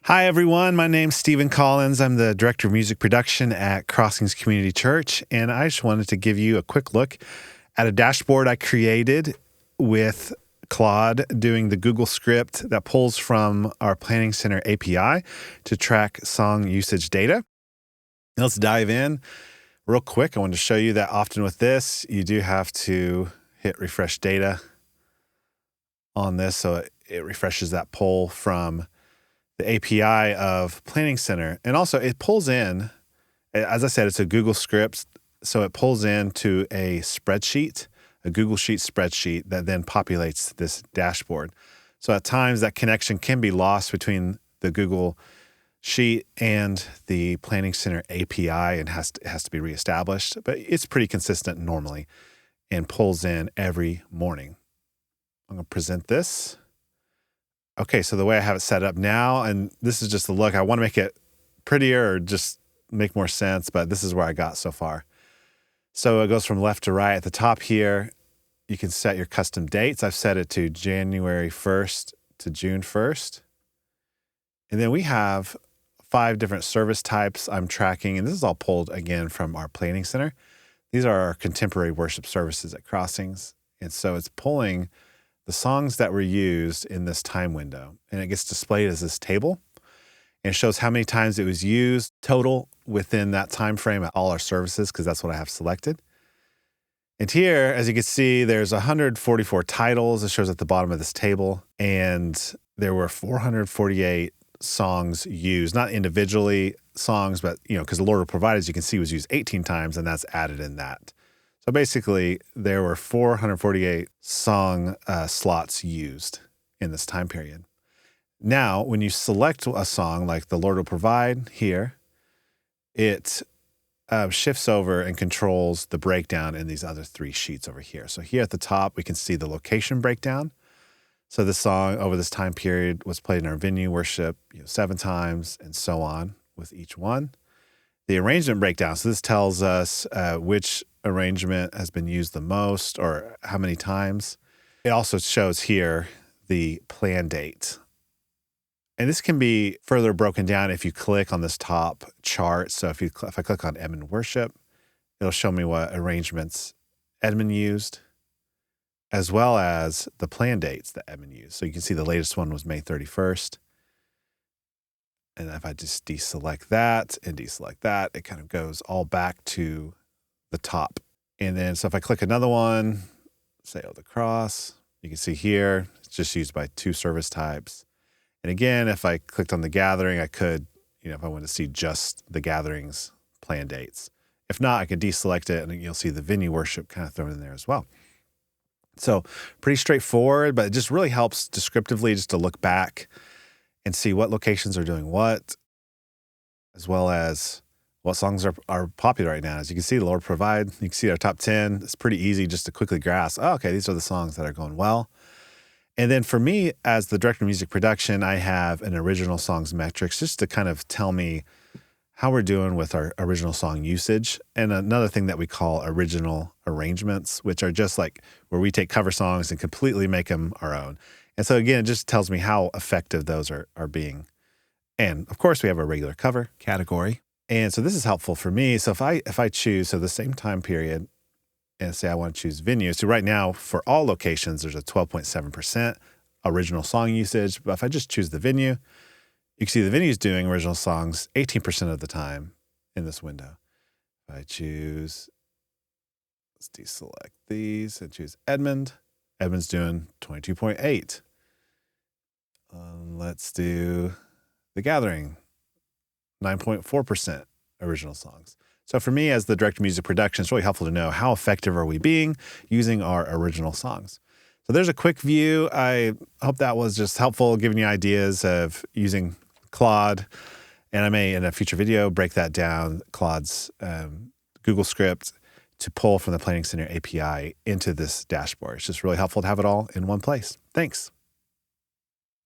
Hi, everyone. My name's Stephen Collins. I'm the Director of Music Production at Crossings Community Church, and I just wanted to give you a quick look at a dashboard I created with Claude doing the Google Script that pulls from our Planning Center API to track song usage data. Now let's dive in real quick. I wanted to show you that often with this, you do have to hit refresh data on this, so it refreshes that pull from the API of Planning Center. And also it pulls in, as I said, it's a Google Script. So it pulls into a spreadsheet, a Google Sheet spreadsheet that then populates this dashboard. So at times that connection can be lost between the Google Sheet and the Planning Center API and it has to be reestablished, but it's pretty consistent normally and pulls in every morning. I'm going to present this. Okay, so the way I have it set up now, and this is just the look. I want to make it prettier or just make more sense, but this is where I got so far. So it goes from left to right. At the top here, you can set your custom dates. I've set it to January 1st to June 1st. And then we have 5 different service types I'm tracking, and this is all pulled again from our Planning Center. These are our contemporary worship services at Crossings. And so it's pulling the songs that were used in this time window, and it gets displayed as this table, and it shows how many times it was used total within that time frame at all our services, because that's what I have selected. And here, as you can see, there's 144 titles. It shows at the bottom of this table, and there were 448 songs used, not individually songs, but because the Lord will provide, as you can see, was used 18 times, and that's added in that. So basically, there were 448 song slots used in this time period. Now, when you select a song like The Lord Will Provide here, it shifts over and controls the breakdown in these other 3 sheets over here. So here at the top, we can see the location breakdown. So the song over this time period was played in our venue worship 7 times and so on with each one. The arrangement breakdown, so this tells us which arrangement has been used the most or how many times. It also shows here the plan date. And this can be further broken down if you click on this top chart. So if I click on Edmund Worship, it'll show me what arrangements Edmund used, as well as the plan dates that Edmund used. So you can see the latest one was May 31st. And if I just deselect that and deselect that, it kind of goes all back to the top. And then, so if I click another one, say, the cross, you can see here, it's just used by 2 service types. And again, if I clicked on the gathering, I could, if I wanted to see just the gatherings plan dates. If not, I could deselect it and you'll see the venue worship kind of thrown in there as well. So pretty straightforward, but it just really helps descriptively just to look back and see what locations are doing what, as well as what songs are popular right now. As you can see, the Lord Provide, you can see our top 10. It's pretty easy just to quickly grasp, okay, these are the songs that are going well. And then for me, as the Director of Music Production, I have an original songs metrics just to kind of tell me how we're doing with our original song usage. And another thing that we call original arrangements, which are just like where we take cover songs and completely make them our own. And so again, it just tells me how effective those are being. And of course, we have a regular cover category. And so this is helpful for me. So if I choose, so the same time period, and say I want to choose venue. So right now, for all locations, there's a 12.7% original song usage. But if I just choose the venue, you can see the venue is doing original songs 18% of the time in this window. If I choose, let's deselect these and choose Edmund. Edmund's doing 22.8. Let's do The Gathering, 9.4% original songs. So for me, as the Director of Music Production, it's really helpful to know how effective are we being using our original songs. So there's a quick view. I hope that was just helpful, giving you ideas of using Claude. And I may, in a future video, break that down, Claude's Google Script, to pull from the Planning Center API into this dashboard. It's just really helpful to have it all in one place. Thanks.